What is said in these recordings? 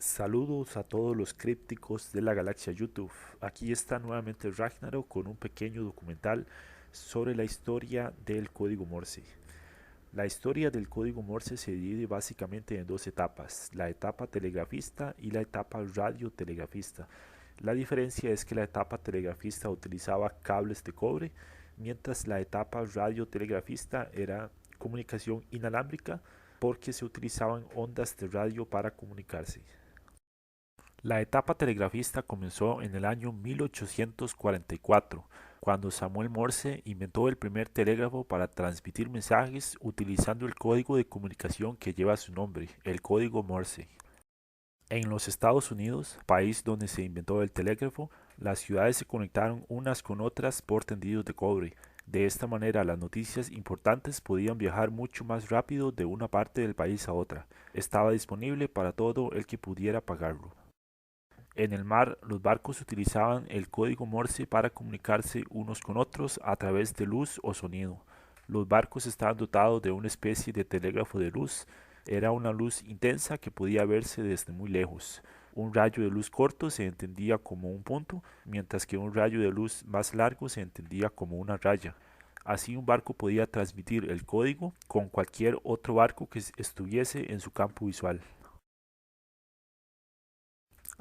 Saludos a todos los crípticos de la galaxia YouTube. Aquí está nuevamente Ragnarok con un pequeño documental sobre la historia del código Morse. La historia del código Morse se divide básicamente en dos etapas, la etapa telegrafista y la etapa radiotelegrafista. La diferencia es que la etapa telegrafista utilizaba cables de cobre, mientras la etapa radiotelegrafista era comunicación inalámbrica porque se utilizaban ondas de radio para comunicarse. La etapa telegrafista comenzó en el año 1844, cuando Samuel Morse inventó el primer telégrafo para transmitir mensajes utilizando el código de comunicación que lleva su nombre, el código Morse. En los Estados Unidos, país donde se inventó el telégrafo, las ciudades se conectaron unas con otras por tendidos de cobre. De esta manera, las noticias importantes podían viajar mucho más rápido de una parte del país a otra. Estaba disponible para todo el que pudiera pagarlo. En el mar, los barcos utilizaban el código Morse para comunicarse unos con otros a través de luz o sonido. Los barcos estaban dotados de una especie de telégrafo de luz. Era una luz intensa que podía verse desde muy lejos. Un rayo de luz corto se entendía como un punto, mientras que un rayo de luz más largo se entendía como una raya. Así un barco podía transmitir el código con cualquier otro barco que estuviese en su campo visual.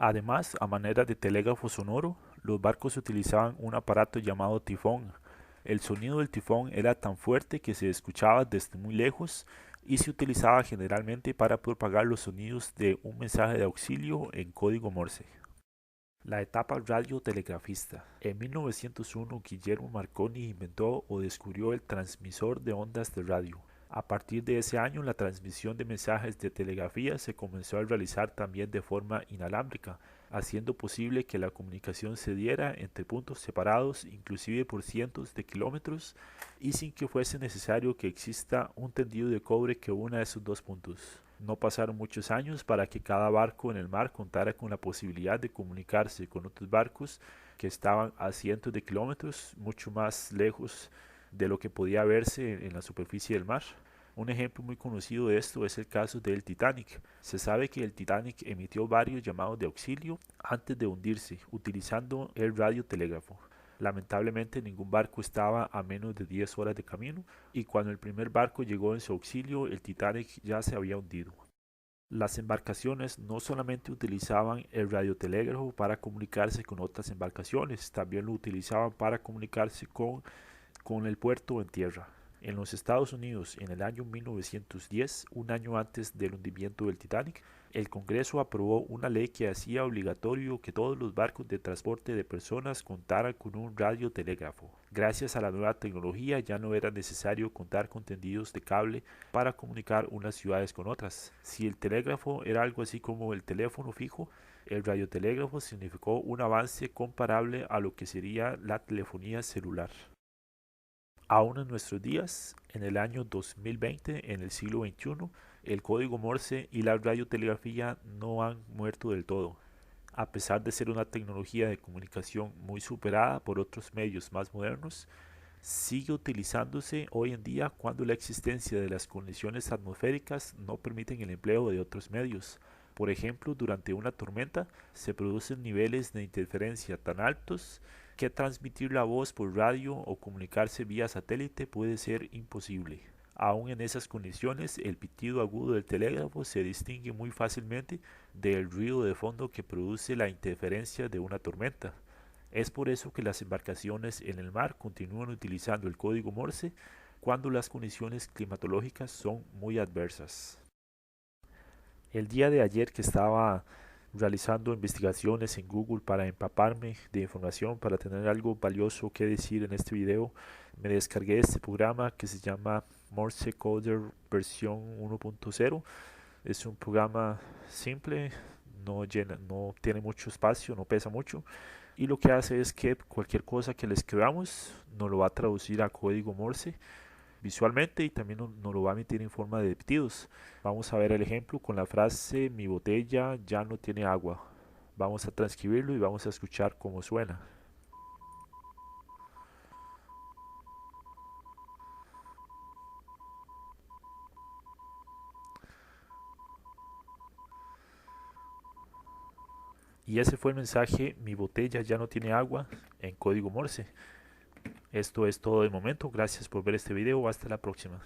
Además, a manera de telégrafo sonoro, los barcos utilizaban un aparato llamado tifón. El sonido del tifón era tan fuerte que se escuchaba desde muy lejos y se utilizaba generalmente para propagar los sonidos de un mensaje de auxilio en código Morse. La etapa radiotelegrafista. En 1901, Guillermo Marconi inventó o descubrió el transmisor de ondas de radio. A partir de ese año, la transmisión de mensajes de telegrafía se comenzó a realizar también de forma inalámbrica, haciendo posible que la comunicación se diera entre puntos separados, inclusive por cientos de kilómetros, y sin que fuese necesario que exista un tendido de cobre que una esos dos puntos. No pasaron muchos años para que cada barco en el mar contara con la posibilidad de comunicarse con otros barcos que estaban a cientos de kilómetros, mucho más lejos de lo que podía verse en la superficie del mar. Un ejemplo muy conocido de esto es el caso del Titanic. Se sabe que el Titanic emitió varios llamados de auxilio antes de hundirse, utilizando el radiotelégrafo. Lamentablemente ningún barco estaba a menos de 10 horas de camino y cuando el primer barco llegó en su auxilio, el Titanic ya se había hundido. Las embarcaciones no solamente utilizaban el radiotelégrafo para comunicarse con otras embarcaciones, también lo utilizaban para comunicarse con el puerto en tierra. En los Estados Unidos, en el año 1910, un año antes del hundimiento del Titanic, el Congreso aprobó una ley que hacía obligatorio que todos los barcos de transporte de personas contaran con un radiotelégrafo. Gracias a la nueva tecnología ya no era necesario contar con tendidos de cable para comunicar unas ciudades con otras. Si el telégrafo era algo así como el teléfono fijo, el radiotelégrafo significó un avance comparable a lo que sería la telefonía celular. Aún en nuestros días, en el año 2020, en el siglo XXI, el código Morse y la radiotelegrafía no han muerto del todo. A pesar de ser una tecnología de comunicación muy superada por otros medios más modernos, sigue utilizándose hoy en día cuando la existencia de las condiciones atmosféricas no permiten el empleo de otros medios. Por ejemplo, durante una tormenta se producen niveles de interferencia tan altos que transmitir la voz por radio o comunicarse vía satélite puede ser imposible. Aún en esas condiciones, el pitido agudo del telégrafo se distingue muy fácilmente del ruido de fondo que produce la interferencia de una tormenta. Es por eso que las embarcaciones en el mar continúan utilizando el código Morse cuando las condiciones climatológicas son muy adversas. El día de ayer que estaba realizando investigaciones en Google para empaparme de información, para tener algo valioso que decir en este video, me descargué este programa que se llama Morse Coder versión 1.0. Es un programa simple, no tiene mucho espacio, no pesa mucho y lo que hace es que cualquier cosa que le escribamos nos lo va a traducir a código Morse visualmente y también nos lo va a emitir en forma de pitidos. Vamos a ver el ejemplo con la frase mi botella ya no tiene agua. Vamos a transcribirlo y vamos a escuchar cómo suena. Y ese fue el mensaje: mi botella ya no tiene agua, en código Morse. Esto es todo de momento. Gracias por ver este video. Hasta la próxima.